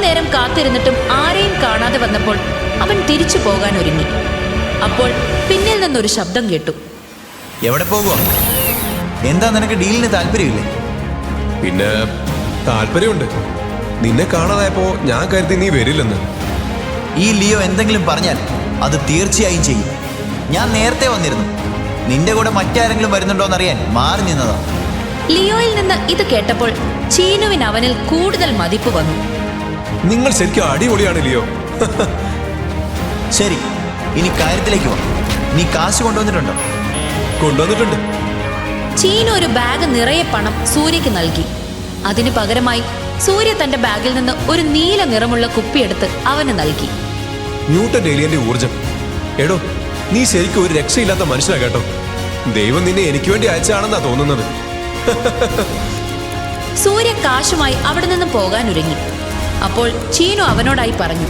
നേരം കാത്തിരുന്നിട്ടും ആരെയും കാണാതെ വന്നപ്പോൾ അവൻ തിരിച്ചു പോകാൻ ഒരുങ്ങി. അപ്പോൾ പിന്നിൽ നിന്നൊരു ശബ്ദം കേട്ടു. എവിടെ പോകുക? എന്താ, നിനക്ക് ഡീലിന് താല്പര്യമില്ലേ? പിന്നെ താല്പര്യമുണ്ട്. നിന്നെ കാണാതായപ്പോ ഞാൻ കരുതി നീ വരില്ലെന്ന്. ഈ ലിയോ എന്തെങ്കിലും പറഞ്ഞാൽ അത് തീർച്ചയായും ചെയ്യും. ഞാൻ നേരത്തെ വന്നിരുന്നു. നിന്റെ കൂടെ മറ്റാരെങ്കിലും വരുന്നുണ്ടോന്നറിയാൻ മാറി നിന്നതാ. ലിയോയിൽ നിന്ന് ഇത് കേട്ടപ്പോൾ ചീനുവിന് അവനിൽ കൂടുതൽ മതിപ്പ് വന്നു. നിങ്ങൾ ശരിക്കും അടിപൊളിയാണ് ലിയോ. ശരി, ഇനി കാര്യത്തിലേക്ക് വാ. നീ കാശ് കൊണ്ടുവന്നിട്ടുണ്ടോ? കൊണ്ടുവന്നിട്ടുണ്ട്. ചീനു ഒരു ബാഗ് നിറയെ പണം സൂര്യക്ക് നൽകി. അതിനു പകരമായി സൂര്യ തന്റെ ബാഗിൽ നിന്ന് ഒരു നീല നിറമുള്ള കുപ്പിയെടുത്ത് അവന് നൽകി. ന്യൂട്ടൻ ഏലിയന്റെ ഊർജം. എടോ, നീ ശരിക്കും ഒരു രക്ഷയില്ലാത്ത മനുഷ്യനാ കേട്ടോ. ദൈവം നിന്നെ എനിക്ക് വേണ്ടി അയച്ചാണെന്നാ തോന്നുന്നത്. സൂര്യ കാശുമായി അവിടെ നിന്ന് പോകാൻ ഒരുങ്ങി. അപ്പോൾ ചീനു അവനോടായി പറഞ്ഞു,